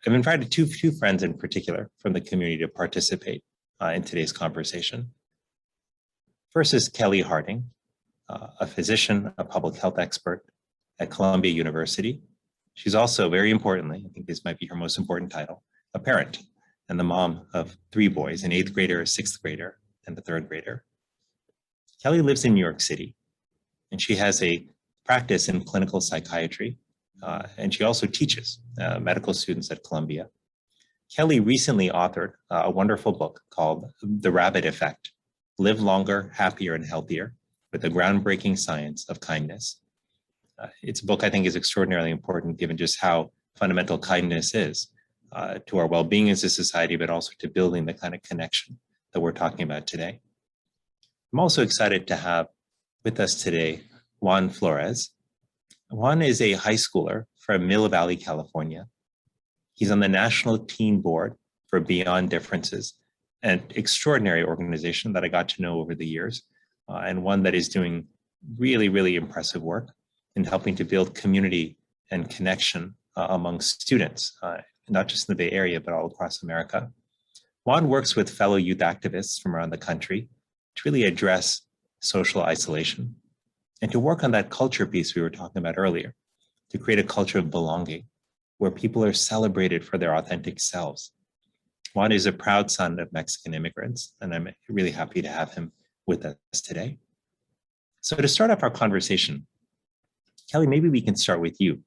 I've invited two friends in particular from the community to participate in today's conversation. First is Kelli Harding, a physician, a public health expert at Columbia University. She's also, very importantly, I think this might be her most important title, a parent and the mom of 3 boys, an 8th grader, a 6th grader, and a 3rd grader. Kelli lives in New York City, and she has a practice in clinical psychiatry, and she also teaches medical students at Columbia. Kelli recently authored a wonderful book called The Rabbit Effect: Live Longer, Happier, and Healthier with the Groundbreaking Science of Kindness. It's a book I think is extraordinarily important given just how fundamental kindness is to our well-being as a society, but also to building the kind of connection that we're talking about today. I'm also excited to have with us today Juan Flores. Juan is a high schooler from Mill Valley, California. He's on the National Teen Board for Beyond Differences, an extraordinary organization that I got to know over the years, and one that is doing really, really impressive work in helping to build community and connection among students, not just in the Bay Area, but all across America. Juan works with fellow youth activists from around the country to really address social isolation and to work on that culture piece we were talking about earlier, to create a culture of belonging where people are celebrated for their authentic selves. Juan is a proud son of Mexican immigrants, and I'm really happy to have him with us today. So to start off our conversation, Kelli, maybe we can start with you.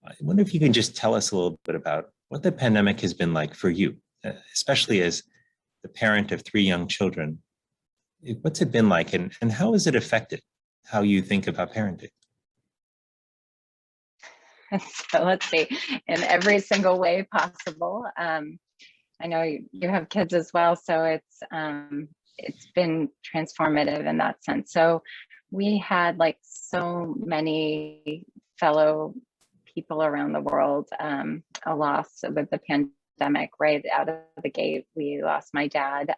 I wonder if you can just tell us a little bit about what the pandemic has been like for you, especially as the parent of 3 young children. What's it been like, and how has it affected how you think about parenting? So let's see, in every single way possible. I know you have kids as well, so it's been transformative in that sense. So we had, like so many fellow people around the world, a loss with the pandemic. Right out of the gate, we lost my dad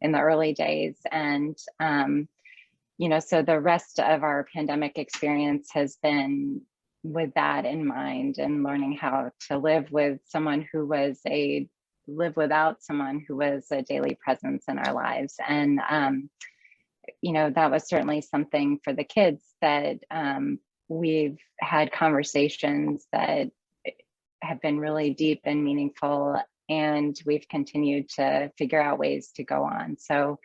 in the early days, and so the rest of our pandemic experience has been with that in mind, and learning how to live with someone who was without someone who was a daily presence in our lives. And that was certainly something for the kids that we've had conversations that have been really deep and meaningful, and we've continued to figure out ways to go on. So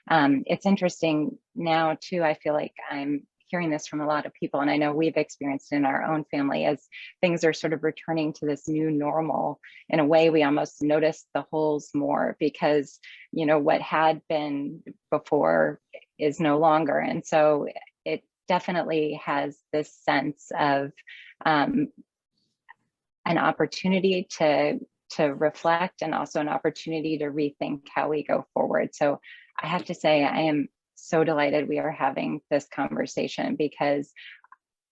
it's interesting now too. I feel like I'm hearing this from a lot of people, and I know we've experienced in our own family, as things are sort of returning to this new normal. In a way, we almost notice the holes more because what had been before is no longer. And so it definitely has this sense of an opportunity to reflect, and also an opportunity to rethink how we go forward. So I have to say, I am so delighted we are having this conversation, because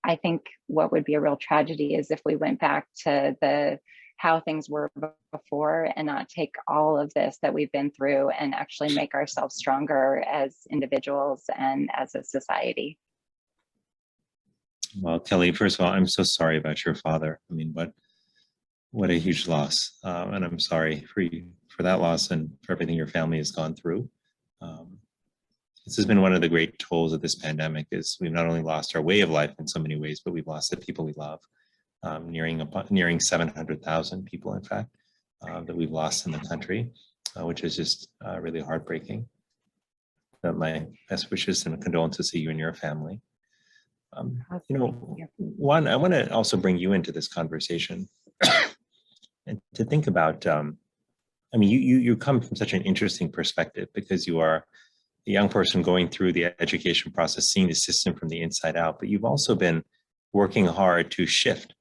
I think what would be a real tragedy is if we went back to how things were before and not take all of this that we've been through and actually make ourselves stronger as individuals and as a society. Well, Kelli, first of all, I'm so sorry about your father. I mean, what a huge loss. And I'm sorry for that loss and for everything your family has gone through. This has been one of the great tolls of this pandemic, is we've not only lost our way of life in so many ways, but we've lost the people we love. Nearing 700,000 people, in fact, that we've lost in the country, which is just really heartbreaking. My best wishes and condolences to you and your family. Juan, I want to also bring you into this conversation and to think about, you come from such an interesting perspective, because you are a young person going through the education process, seeing the system from the inside out, but you've also been working hard to shift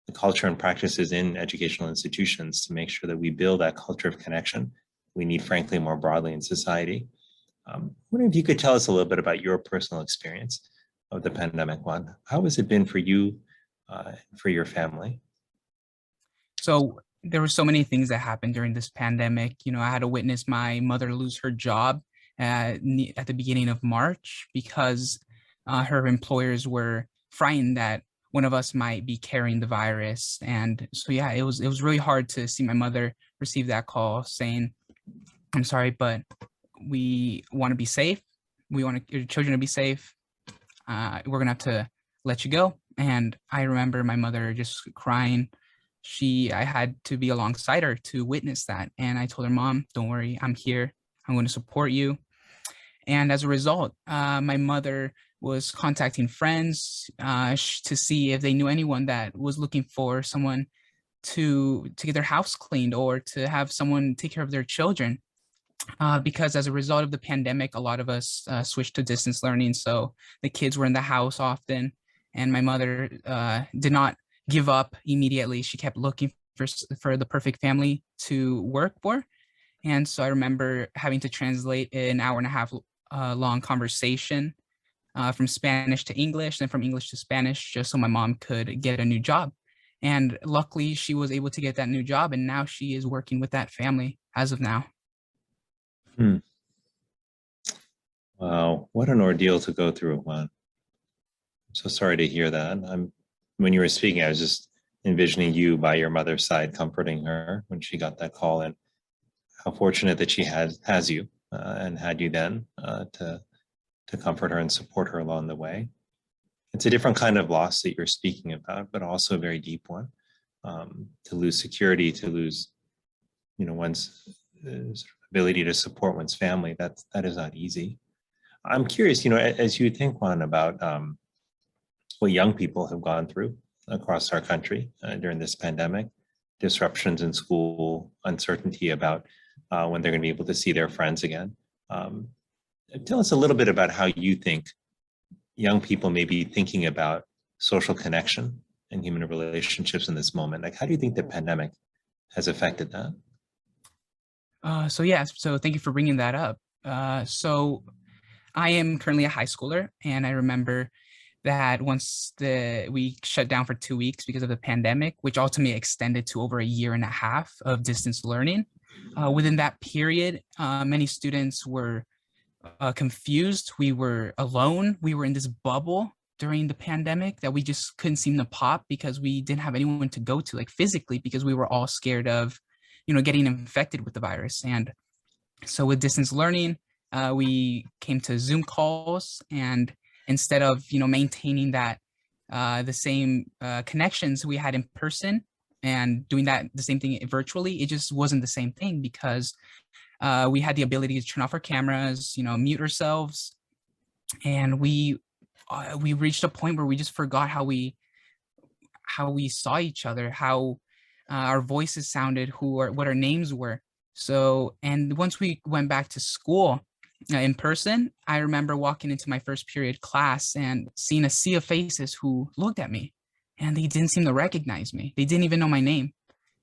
the culture and practices in educational institutions to make sure that we build that culture of connection we need, frankly, more broadly in society. I wonder if you could tell us a little bit about your personal experience of the pandemic, Juan. How has it been for you, for your family? So there were so many things that happened during this pandemic. I had to witness my mother lose her job at the beginning of March, because her employers were frightened that one of us might be carrying the virus. And so, yeah, it was really hard to see my mother receive that call saying, I'm sorry, but we want to be safe. We want your children to be safe. We're going to have to let you go. And I remember my mother just crying. I had to be alongside her to witness that. And I told her, Mom, don't worry, I'm here. I'm going to support you. And as a result, my mother was contacting friends to see if they knew anyone that was looking for someone to get their house cleaned or to have someone take care of their children. Because as a result of the pandemic, a lot of us switched to distance learning. So the kids were in the house often, and my mother did not give up immediately. She kept looking for the perfect family to work for. And so I remember having to translate an hour and a half long conversation from Spanish to English, then from English to Spanish, just so my mom could get a new job. And luckily, she was able to get that new job, and now she is working with that family as of now. Wow, what an ordeal to go through, Juan. I'm so sorry to hear that. When you were speaking, I was just envisioning you by your mother's side, comforting her when she got that call, and how fortunate that she has you and had you then to comfort her and support her along the way. It's a different kind of loss that you're speaking about, but also a very deep one. To lose security, to lose, one's ability to support one's family, that is not easy. I'm curious, as you think, Juan, about what young people have gone through across our country during this pandemic, disruptions in school, uncertainty about when they're going to be able to see their friends again. Tell us a little bit about how you think young people may be thinking about social connection and human relationships in this moment. Like, how do you think the pandemic has affected that? So thank you for bringing that up. So I am currently a high schooler, and I remember that once we shut down for 2 weeks because of the pandemic, which ultimately extended to over a year and a half of distance learning. Within that period, many students were confused. We were alone. We were in this bubble during the pandemic that we just couldn't seem to pop because we didn't have anyone to go to, like physically, because we were all scared of, getting infected with the virus. And so with distance learning, we came to Zoom calls, and instead of maintaining that the same connections we had in person and doing that the same thing virtually, it just wasn't the same thing because we had the ability to turn off our cameras, mute ourselves, and we reached a point where we just forgot how we saw each other, how our voices sounded, what our names were. So, and once we went back to school in person, I remember walking into my first period class and seeing a sea of faces who looked at me, and they didn't seem to recognize me. They didn't even know my name.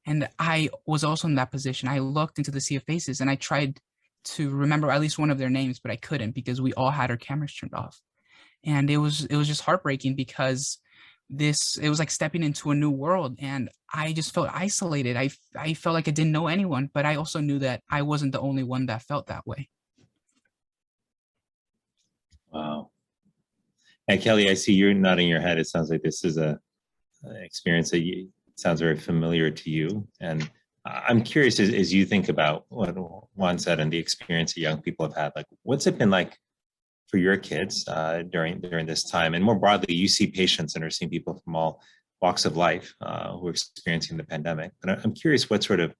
And I was also in that position. I looked into the sea of faces and I tried to remember at least one of their names, but I couldn't because we all had our cameras turned off. And it was just heartbreaking because it was like stepping into a new world, and I just felt isolated. I felt like I didn't know anyone, but I also knew that I wasn't the only one that felt that way. Wow. And Kelli, I see you're nodding your head. It sounds like this is an experience that sounds very familiar to you. And I'm curious, as you think about what Juan said and the experience that young people have had, like, what's it been like for your kids during this time? And more broadly, you see patients and are seeing people from all walks of life who are experiencing the pandemic. But I'm curious what sort of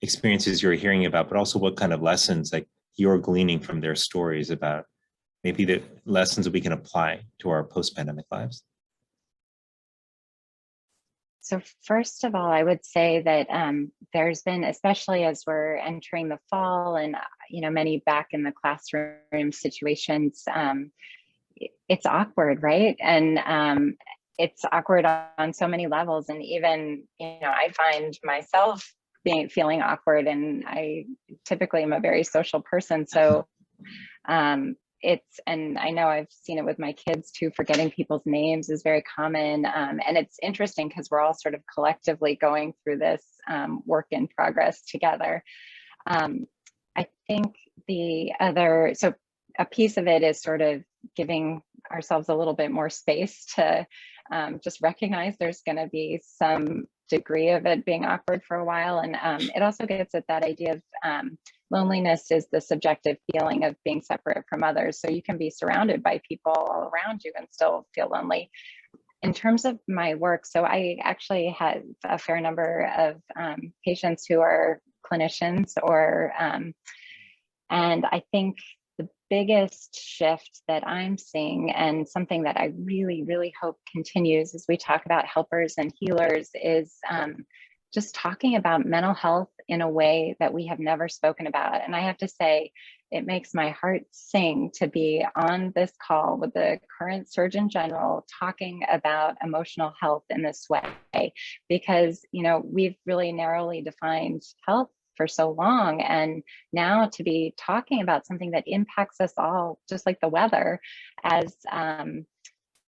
experiences you're hearing about, but also what kind of lessons like you're gleaning from their stories about maybe the lessons that we can apply to our post-pandemic lives. So first of all, I would say that there's been, especially as we're entering the fall and, many back in the classroom situations, it's awkward, right? And it's awkward on so many levels. And even, I find myself feeling awkward, and I typically am a very social person. So and I know I've seen it with my kids too, forgetting people's names is very common. And it's interesting because we're all sort of collectively going through this work in progress together. I think so a piece of it is sort of giving ourselves a little bit more space to just recognize there's going to be some degree of it being awkward for a while. And it also gets at that idea of loneliness is the subjective feeling of being separate from others. So you can be surrounded by people all around you and still feel lonely. In terms of my work, so I actually have a fair number of patients who are clinicians and I think the biggest shift that I'm seeing, and something that I really, really hope continues as we talk about helpers and healers, is just talking about mental health in a way that we have never spoken about. And I have to say, it makes my heart sing to be on this call with the current Surgeon General talking about emotional health in this way, because, you know, we've really narrowly defined health for so long. And now to be talking about something that impacts us all, just like the weather, as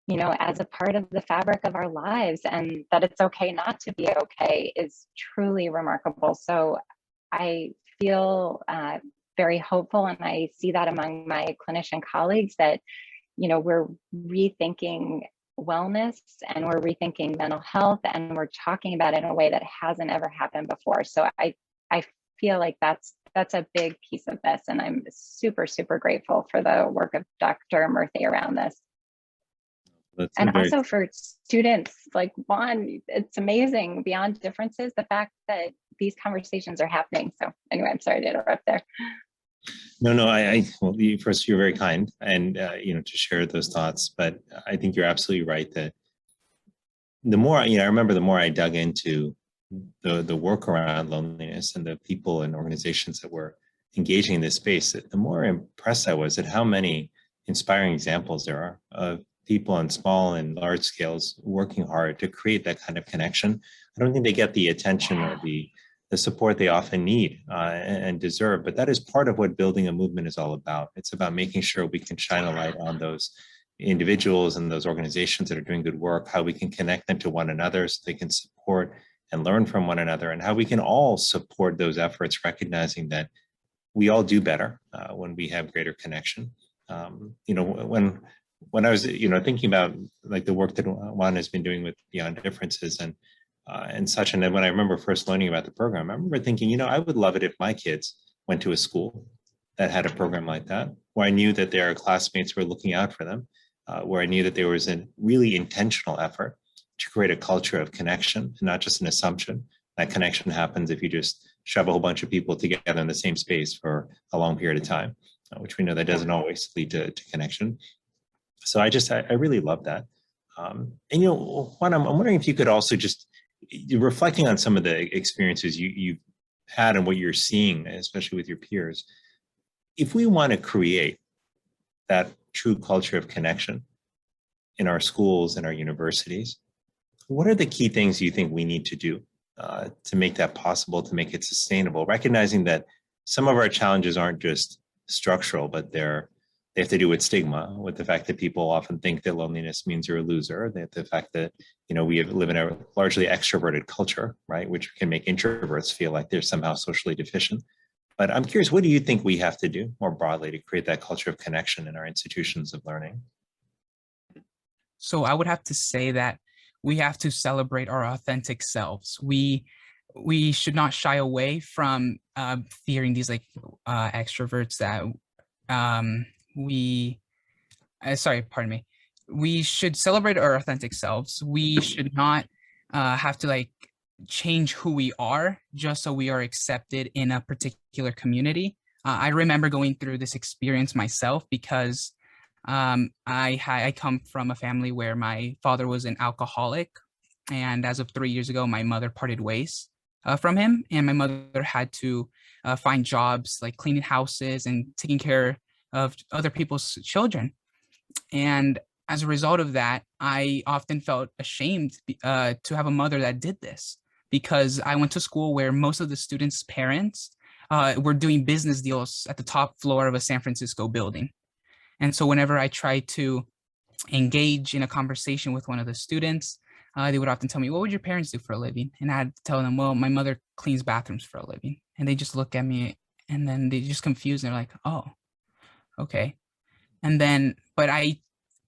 you know, as a part of the fabric of our lives, and that it's okay not to be okay, is truly remarkable. So I feel very hopeful, and I see that among my clinician colleagues, that, you know, we're rethinking wellness and we're rethinking mental health, and we're talking about it in a way that hasn't ever happened before. So I feel like that's a big piece of this, and I'm super, super grateful for the work of Dr. Murthy around this. And also for students like Juan, it's amazing, beyond differences, the fact that these conversations are happening. So anyway, I'm sorry to interrupt there. No, well, first, you're very kind, and you know, to share those thoughts. But I think you're absolutely right that the more, you know, I remember the more I dug into the work around loneliness and the people and organizations that were engaging in this space, the more impressed I was at how many inspiring examples there are of people on small and large scales working hard to create that kind of connection. I don't think they get the attention or the support they often need and deserve, but that is part of what building a movement is all about. It's about making sure we can shine a light on those individuals and those organizations that are doing good work, how we can connect them to one another so they can support and learn from one another, and how we can all support those efforts, recognizing that we all do better when we have greater connection. You know, when I was, you know, thinking about like the work that Juan has been doing with Beyond Differences and such, and then when I remember first learning about the program, I remember thinking, you know, I would love it if my kids went to a school that had a program like that, where I knew that their classmates were looking out for them, where I knew that there was a really intentional effort to create a culture of connection and not just an assumption. That connection happens if you just shove a whole bunch of people together in the same space for a long period of time, which we know that doesn't always lead to connection. So I really love that. And, you know, Juan, I'm wondering if you could also just, reflecting on some of the experiences you've had and what you're seeing, especially with your peers, if we want to create that true culture of connection in our schools and our universities, what are the key things you think we need to do to make that possible, to make it sustainable, recognizing that some of our challenges aren't just structural, but they have to do with stigma, with the fact that people often think that loneliness means you're a loser, that the fact that, you know, we live in a largely extroverted culture, right, which can make introverts feel like they're somehow socially deficient. But I'm curious, what do you think we have to do more broadly to create that culture of connection in our institutions of learning? So I would have to say that we have to celebrate our authentic selves. We should not shy away from fearing these like extroverts that we should celebrate our authentic selves. We should not have to like change who we are just so we are accepted in a particular community. I remember going through this experience myself because I come from a family where my father was an alcoholic, and as of 3 years ago, my mother parted ways from him, and my mother had to find jobs like cleaning houses and taking care of other people's children. And as a result of that, I often felt ashamed to have a mother that did this, because I went to school where most of the students' parents were doing business deals at the top floor of a San Francisco building. And so whenever I tried to engage in a conversation with one of the students, they would often tell me, what would your parents do for a living? And I had to tell them, well, my mother cleans bathrooms for a living. And they just look at me and then they just confused. And they're like, oh, okay. And then, but I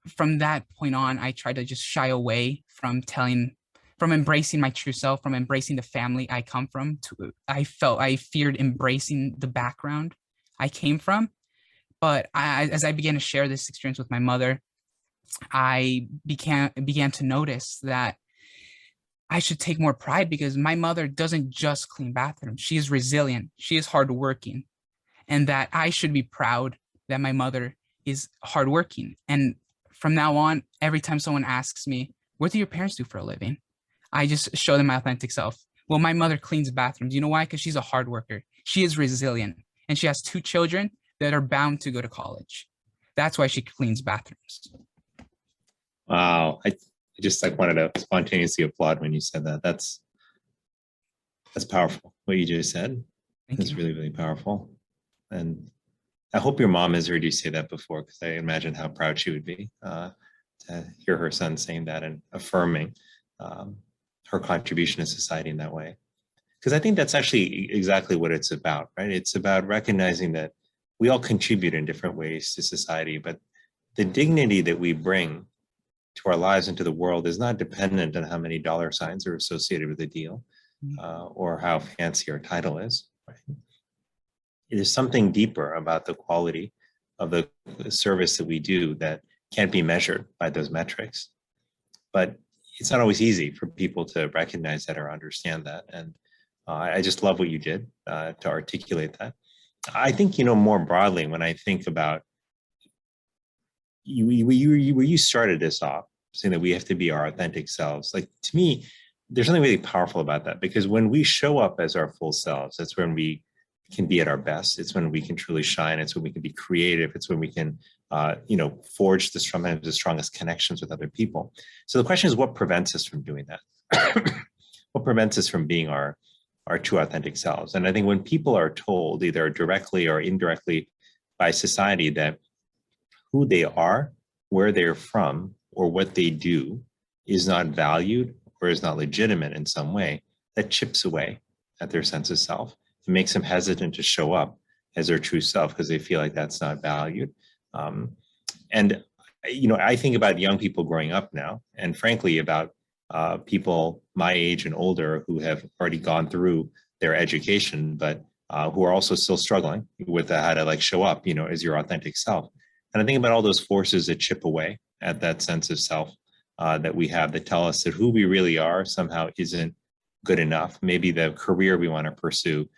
from that point on, I tried to just shy away from embracing my true self, from embracing the family I come from. I feared embracing the background I came from. But as I began to share this experience with my mother, I began to notice that I should take more pride, because my mother doesn't just clean bathrooms. She is resilient. She is hardworking, and that I should be proud that my mother is hardworking. And from now on, every time someone asks me, "What do your parents do for a living?" I just show them my authentic self. Well, my mother cleans bathrooms. You know why? Because she's a hard worker. She is resilient, and she has 2 children that are bound to go to college. That's why she cleans bathrooms. Wow. I just like wanted to spontaneously applaud when you said that. That's powerful. What you just said. That's really, really powerful. And I hope your mom has heard you say that before, because I imagine how proud she would be to hear her son saying that and affirming her contribution to society in that way. Because I think that's actually exactly what it's about, right? It's about recognizing that we all contribute in different ways to society, but the dignity that we bring to our lives and to the world is not dependent on how many dollar signs are associated with the deal or how fancy our title is. Right? It is something deeper about the quality of the service that we do that can't be measured by those metrics. But it's not always easy for people to recognize that or understand that. And I just love what you did to articulate that. I think, more broadly, when I think about you started this off saying that we have to be our authentic selves. Like, to me, there's something really powerful about that, because when we show up as our full selves, that's when we can be at our best. It's when we can truly shine. It's when we can be creative. It's when we can, forge the strongest connections with other people. So the question is, what prevents us from doing that? What prevents us from being our true authentic selves? And I think when people are told, either directly or indirectly by society, that who they are, where they're from, or what they do is not valued or is not legitimate in some way, that chips away at their sense of self. It makes them hesitant to show up as their true self because they feel like that's not valued. And I think about young people growing up now, and frankly about people my age and older who have already gone through their education, but who are also still struggling with how to show up, as your authentic self. And I think about all those forces that chip away at that sense of self that we have, that tell us that who we really are somehow isn't good enough. Maybe the career we want to pursue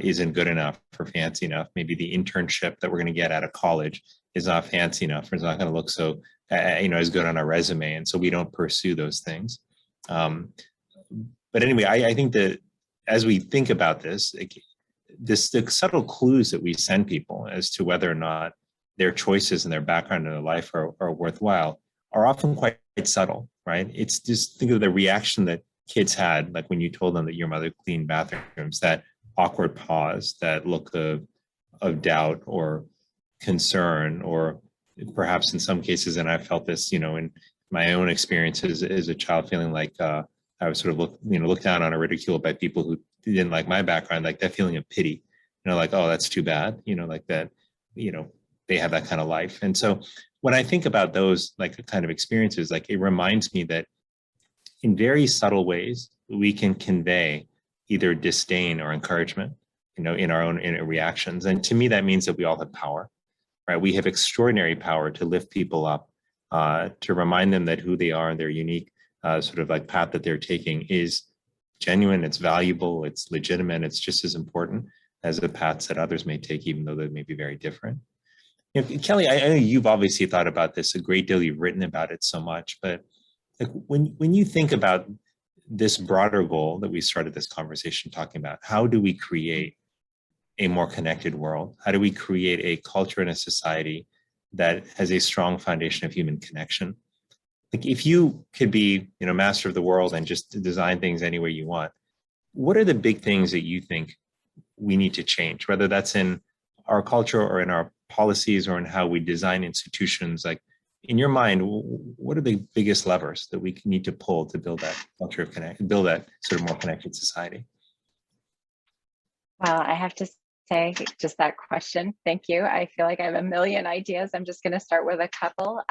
isn't good enough or fancy enough. Maybe the internship that we're going to get out of college is not fancy enough, or it's not going to look so, as good on our resume. And so we don't pursue those things. But anyway, I think that as we think about this, the subtle clues that we send people as to whether or not their choices and their background in their life are worthwhile are often quite subtle, right? It's just, think of the reaction that kids had, like when you told them that your mother cleaned bathrooms, that awkward pause, that look of doubt or concern, or perhaps in some cases, and I felt this, in my own experiences as a child, feeling like I was sort of looked down on or ridiculed by people who didn't like my background, like that feeling of pity, like, oh, that's too bad, like that, they have that kind of life. And so when I think about those kind of experiences, it reminds me that in very subtle ways, we can convey either disdain or encouragement, in our own reactions. And to me, that means that we all have power, right? We have extraordinary power to lift people up, to remind them that who they are and their unique path that they're taking is genuine, it's valuable, it's legitimate, it's just as important as the paths that others may take, even though they may be very different. Kelli, I know you've obviously thought about this a great deal. You've written about it so much, but when you think about this broader goal that we started this conversation talking about, how do we create a more connected world? How do we create a culture and a society that has a strong foundation of human connection? If you could be, master of the world and just design things any way you want, what are the big things that you think we need to change, whether that's in our culture or in our policies or in how we design institutions? In your mind, what are the biggest levers that we need to pull to build that culture of build that sort of more connected society? Well, I have to say, just that question, thank you. I feel like I have a million ideas. I'm just going to start with a couple.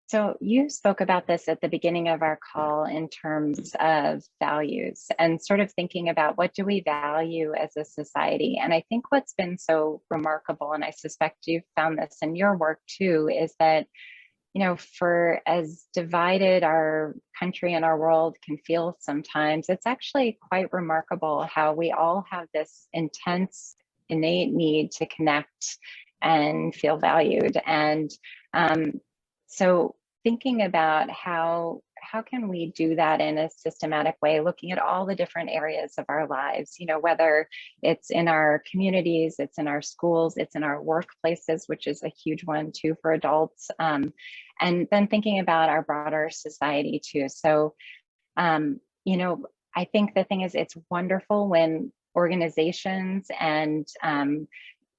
So you spoke about this at the beginning of our call in terms of values and sort of thinking about what do we value as a society. And I think what's been so remarkable, and I suspect you've found this in your work too, is that, you know, for as divided our country and our world can feel sometimes, it's actually quite remarkable how we all have this intense, innate need to connect and feel valued. And so thinking about how can we do that in a systematic way, looking at all the different areas of our lives, you know, whether it's in our communities, it's in our schools, it's in our workplaces, which is a huge one too for adults, and then thinking about our broader society too. So, you know, I think the thing is, it's wonderful when organizations and,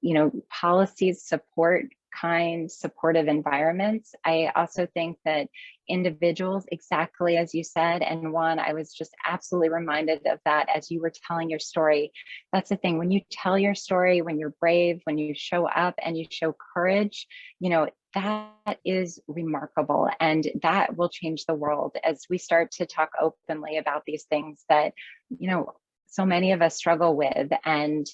you know, policies support kind, supportive environments. I also think that individuals, exactly as you said, and Juan, I was just absolutely reminded of that as you were telling your story. That's the thing, when you tell your story, when you're brave, when you show up and you show courage, you know, that is remarkable, and that will change the world as we start to talk openly about these things that, you know, so many of us struggle with. And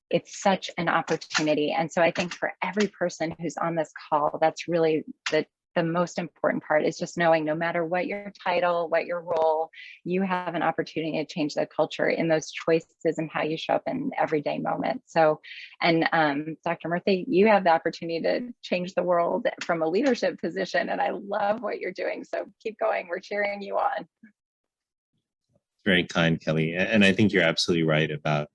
it's such an opportunity. And so I think for every person who's on this call, that's really the most important part, is just knowing no matter what your title, what your role, you have an opportunity to change the culture in those choices and how you show up in everyday moments. So, and Dr. Murthy, you have the opportunity to change the world from a leadership position. And I love what you're doing. So keep going. We're cheering you on. Very kind, Kelly. And I think you're absolutely right about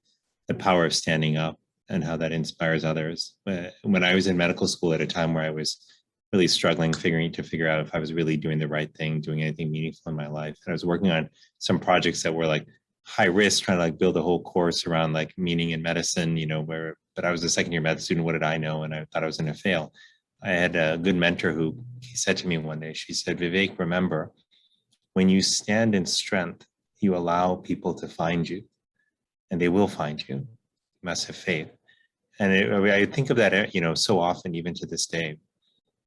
the power of standing up and how that inspires others. When I was in medical school at a time where I was really struggling, figure out if I was really doing the right thing, doing anything meaningful in my life. And I was working on some projects that were like high risk, trying to like build a whole course around like meaning in medicine, you know, but I was a second year med student. What did I know? And I thought I was going to fail. I had a good mentor who he said to me one day, she said, Vivek, remember, when you stand in strength, you allow people to find you. And they will find you. You must have faith. And I think of that, you know, so often, even to this day,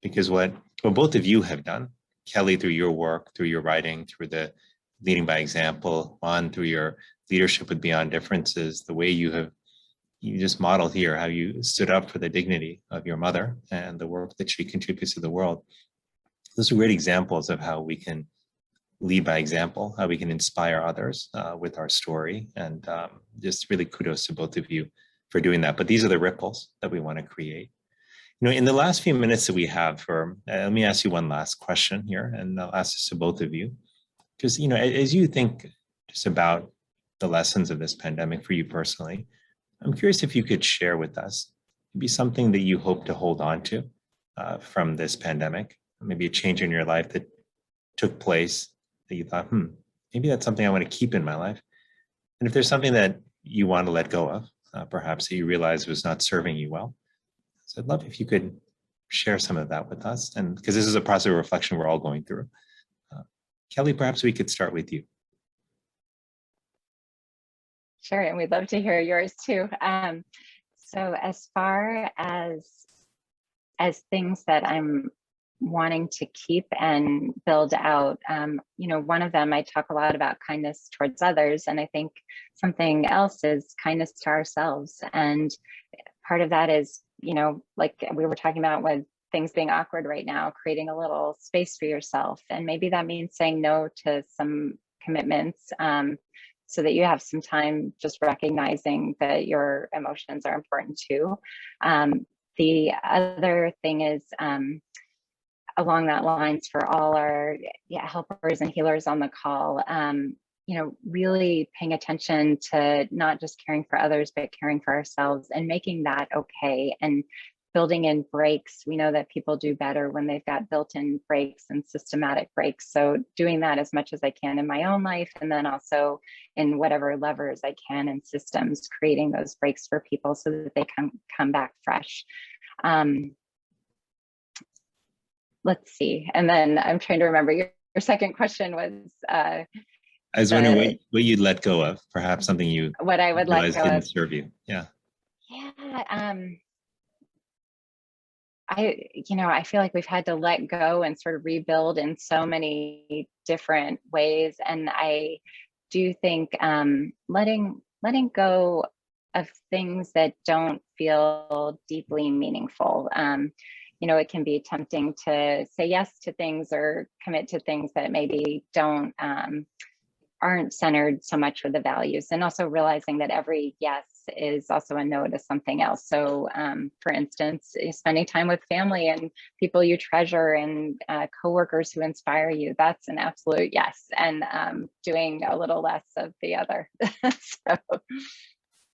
because what both of you have done, Kelly, through your work, through your writing, through the leading by example, Juan, through your leadership with Beyond Differences, the way you just modeled here, how you stood up for the dignity of your mother and the work that she contributes to the world. Those are great examples of how we can lead by example, how we can inspire others with our story. And just really kudos to both of you for doing that. But these are the ripples that we want to create. You know, in the last few minutes that we have, let me ask you one last question here, and I'll ask this to both of you. Because, you know, as you think just about the lessons of this pandemic for you personally, I'm curious if you could share with us maybe something that you hope to hold on to from this pandemic, maybe a change in your life that took place that you thought, maybe that's something I want to keep in my life. And if there's something that you want to let go of, perhaps that you realize was not serving you well. So I'd love if you could share some of that with us. And because this is a process of reflection we're all going through. Kelly, perhaps we could start with you. Sure, and we'd love to hear yours too. So as far as things that I'm wanting to keep and build out, you know, one of them, I talk a lot about kindness towards others, and I think something else is kindness to ourselves. And part of that is, you know, like we were talking about with things being awkward right now, creating a little space for yourself. And maybe that means saying no to some commitments, so that you have some time just recognizing that your emotions are important too. The other thing is, along that lines, for all our helpers and healers on the call, you know, really paying attention to not just caring for others, but caring for ourselves and making that okay, and building in breaks. We know that people do better when they've got built-in breaks and systematic breaks. So doing that as much as I can in my own life, and then also in whatever levers I can in systems, creating those breaks for people so that they can come back fresh. Let's see. And then I'm trying to remember, your second question was, I was wondering what you'd let go of, perhaps something you what I would let go didn't of. serve you. Yeah. Yeah. I feel like we've had to let go and sort of rebuild in so many different ways. And I do think letting go of things that don't feel deeply meaningful. It can be tempting to say yes to things or commit to things that maybe aren't centered so much with the values, and also realizing that every yes is also a no to something else. So for instance, spending time with family and people you treasure and coworkers who inspire you, that's an absolute yes. And doing a little less of the other. So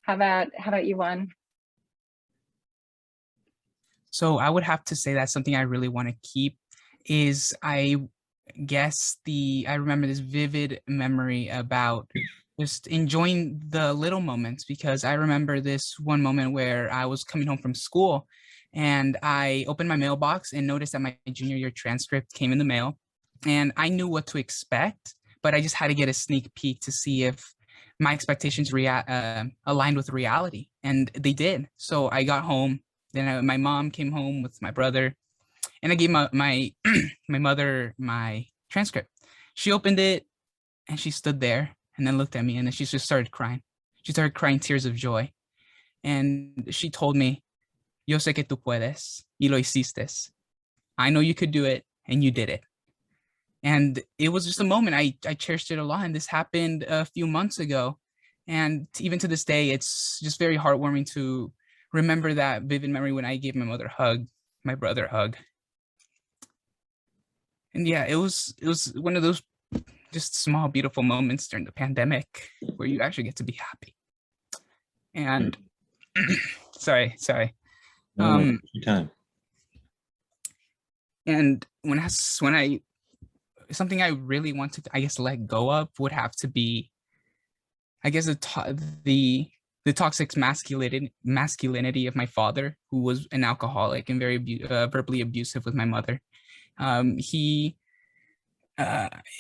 how about you, Juan? So I would have to say that something I really want to keep is, I remember this vivid memory about just enjoying the little moments, because I remember this one moment where I was coming home from school and I opened my mailbox and noticed that my junior year transcript came in the mail, and I knew what to expect, but I just had to get a sneak peek to see if my expectations aligned with reality, and they did. So I got home, then my mom came home with my brother, and I gave my my mother my transcript. She opened it and she stood there and then looked at me, and then she just started crying. She started crying tears of joy. And she told me, "Yo sé que tú puedes, y lo hiciste. I know you could do it, and you did it." And it was just a moment. I cherished it a lot. And this happened a few months ago. And even to this day, it's just very heartwarming to remember that vivid memory when I gave my mother a hug, my brother a hug. And yeah, it was one of those just small, beautiful moments during the pandemic where you actually get to be happy. And sorry. Your time. And when I something I really want to, I guess, let go of would have to be, I guess, the toxic masculinity of my father, who was an alcoholic and very verbally abusive with my mother. It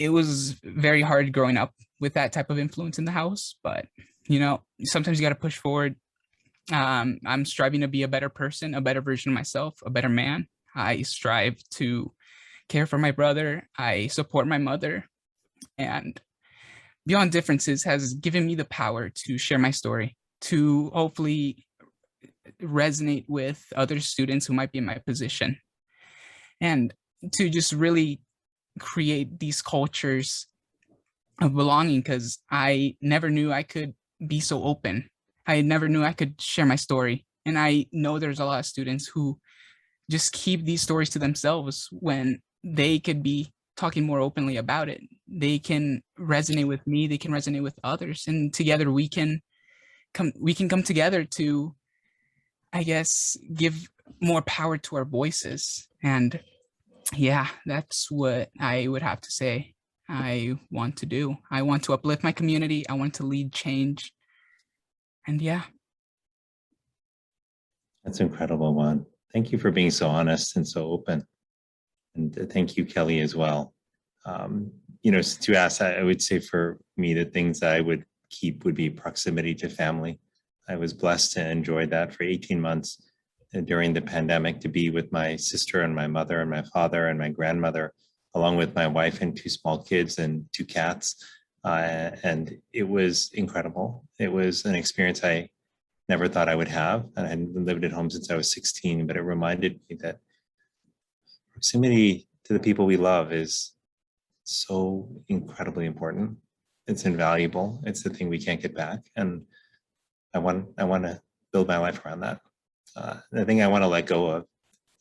was very hard growing up with that type of influence in the house, but sometimes you got to push forward. I'm striving to be a better person, a better version of myself, a better man. I strive to care for my brother. I support my mother, and Beyond Differences has given me the power to share my story, to hopefully resonate with other students who might be in my position, and to just really create these cultures of belonging, because I never knew I could be so open. I never knew I could share my story. And I know there's a lot of students who just keep these stories to themselves when they could be talking more openly about it. They can resonate with me, they can resonate with others, and together we can come together to, I guess, give more power to our voices. And yeah, that's what I would have to say I want to do. I want to uplift my community. I want to lead change. And yeah. That's incredible, Juan. Thank you for being so honest and so open. And thank you, Kelly, as well. Since you asked, I would say for me, the things that I would keep would be proximity to family. I was blessed to enjoy that for 18 months during the pandemic, to be with my sister and my mother and my father and my grandmother, along with my wife and 2 small kids and 2 cats. And it was incredible. It was an experience I never thought I would have. And I hadn't lived at home since I was 16, but it reminded me that proximity to the people we love is so incredibly important. It's invaluable. It's the thing we can't get back. And I want to build my life around that. The thing I want to let go of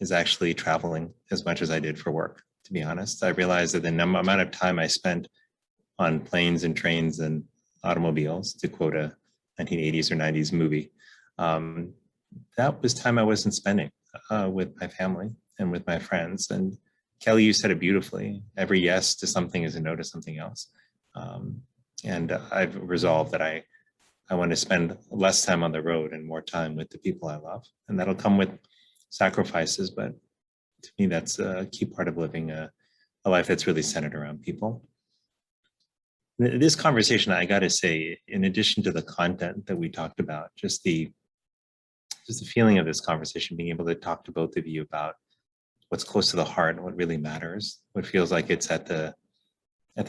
is actually traveling as much as I did for work, to be honest. I realized that the amount of time I spent on planes and trains and automobiles, to quote a 1980s or 90s movie, that was time I wasn't spending with my family and with my friends. And Kelly, you said it beautifully. Every yes to something is a no to something else. And I've resolved that I want to spend less time on the road and more time with the people I love. And that'll come with sacrifices, but to me, that's a key part of living a life that's really centered around people. This conversation, I got to say, in addition to the content that we talked about, just the feeling of this conversation, being able to talk to both of you about what's close to the heart, what really matters, what feels like it's at the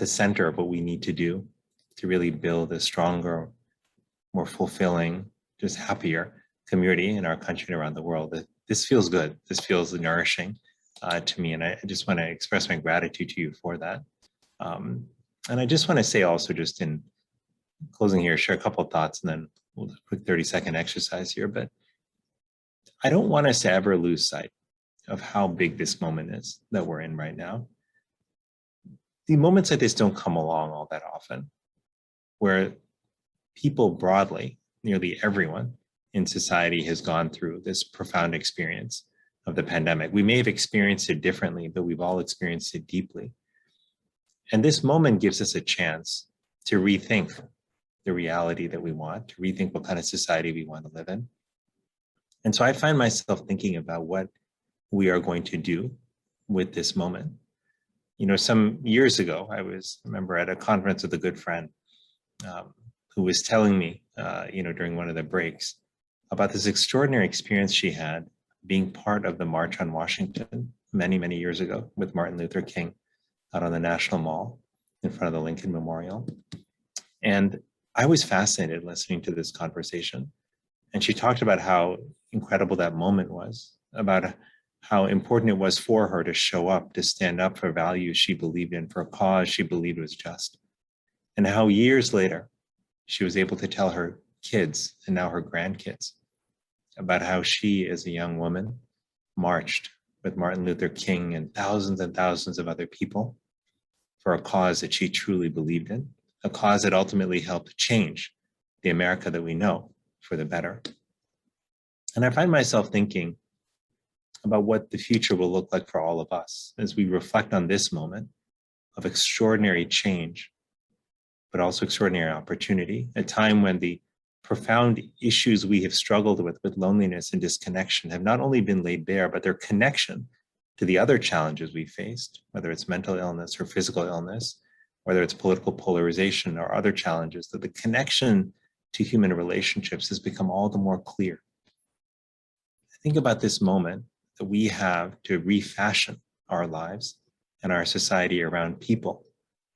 center of what we need to do to really build a stronger, more fulfilling, just happier community in our country and around the world. This feels good. This feels nourishing to me. And I just want to express my gratitude to you for that. And I just want to say also, just in closing here, share a couple of thoughts, and then we'll do a quick 30-second exercise here. But I don't want us to ever lose sight of how big this moment is that we're in right now. The moments like this don't come along all that often, where people broadly, nearly everyone in society has gone through this profound experience of the pandemic. We may have experienced it differently, but we've all experienced it deeply. And this moment gives us a chance to rethink the reality that we want, to rethink what kind of society we want to live in. And so I find myself thinking about what we are going to do with this moment. Some years ago, I remember at a conference with a good friend who was telling me, during one of the breaks, about this extraordinary experience she had being part of the March on Washington many, many years ago with Martin Luther King out on the National Mall in front of the Lincoln Memorial. And I was fascinated listening to this conversation. And she talked about how incredible that moment was, about how important it was for her to show up, to stand up for values she believed in, for a cause she believed was just. And how years later, she was able to tell her kids and now her grandkids about how she, as a young woman, marched with Martin Luther King and thousands of other people for a cause that she truly believed in, a cause that ultimately helped change the America that we know for the better. And I find myself thinking about what the future will look like for all of us as we reflect on this moment of extraordinary change, but also extraordinary opportunity, a time when the profound issues we have struggled with loneliness and disconnection, have not only been laid bare, but their connection to the other challenges we faced, whether it's mental illness or physical illness, whether it's political polarization or other challenges, that the connection to human relationships has become all the more clear. Think about this moment that we have to refashion our lives and our society around people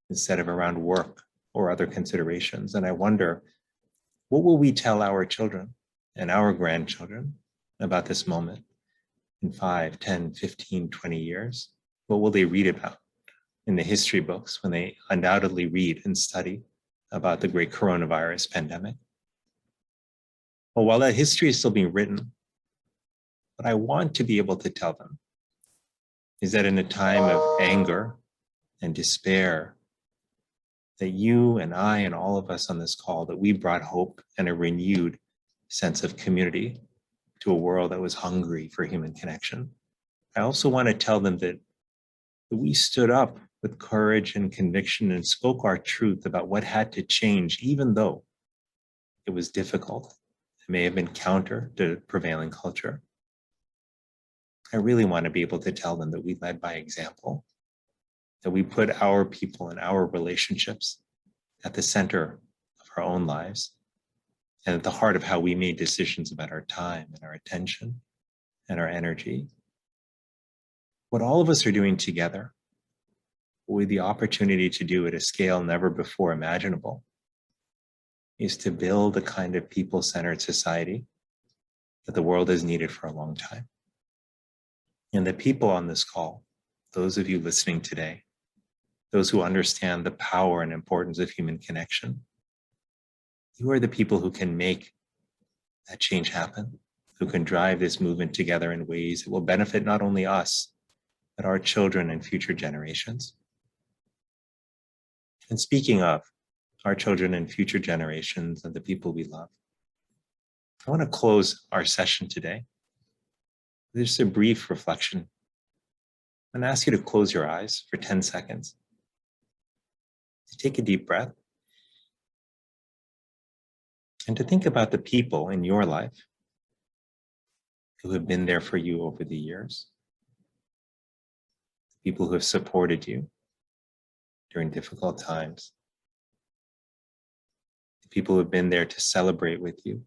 instead of around work or other considerations. And I wonder, what will we tell our children and our grandchildren about this moment in 5, 10, 15, 20 years? What will they read about in the history books when they undoubtedly read and study about the great coronavirus pandemic? Well, while that history is still being written, what I want to be able to tell them is that in a time of anger and despair, that you and I and all of us on this call, that we brought hope and a renewed sense of community to a world that was hungry for human connection. I also want to tell them that we stood up with courage and conviction and spoke our truth about what had to change, even though it was difficult. It may have been counter to prevailing culture. I really want to be able to tell them that we led by example, that we put our people and our relationships at the center of our own lives and at the heart of how we made decisions about our time and our attention and our energy. What all of us are doing together, with the opportunity to do at a scale never before imaginable, is to build the kind of people-centered society that the world has needed for a long time. And the people on this call, those of you listening today, those who understand the power and importance of human connection, you are the people who can make that change happen, who can drive this movement together in ways that will benefit not only us, but our children and future generations. And speaking of our children and future generations and the people we love, I want to close our session today with just a brief reflection. I'm going to ask you to close your eyes for 10 seconds. Take a deep breath and to think about the people in your life who have been there for you over the years, people who have supported you during difficult times, the people who have been there to celebrate with you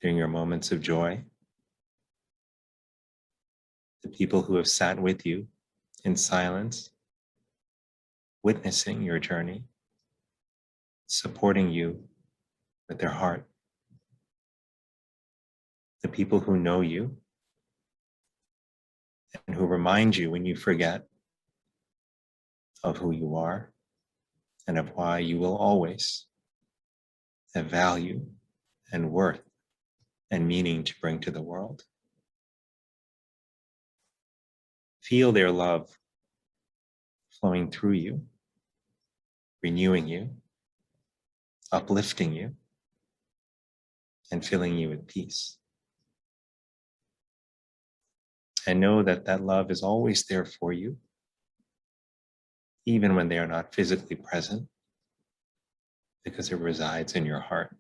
during your moments of joy, the people who have sat with you in silence, witnessing your journey, supporting you with their heart, the people who know you and who remind you when you forget of who you are and of why you will always have value and worth and meaning to bring to the world. Feel their love flowing through you, renewing you, uplifting you, and filling you with peace. And know that that love is always there for you, even when they are not physically present, because it resides in your heart.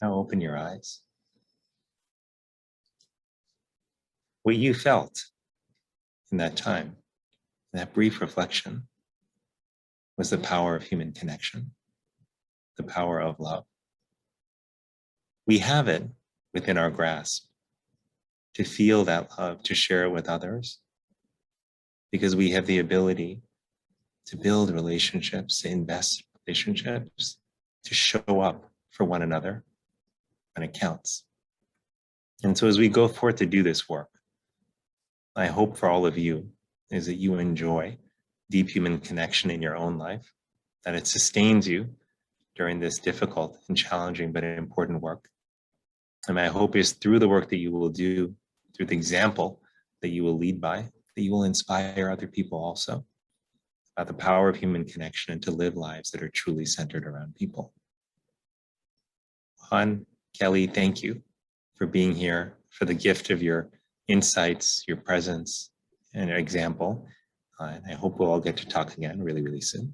Now open your eyes. What you felt in that time, in that brief reflection, was the power of human connection, the power of love. We have it within our grasp to feel that love, to share it with others, because we have the ability to build relationships, to invest in relationships, to show up for one another when it counts. And so as we go forth to do this work, I hope for all of you is that you enjoy deep human connection in your own life, that it sustains you during this difficult and challenging but important work. And my hope is through the work that you will do, through the example that you will lead by, that you will inspire other people also about the power of human connection and to live lives that are truly centered around people. Juan, Kelli, thank you for being here, for the gift of your insights, your presence, and your example. And I hope we'll all get to talk again really, really soon.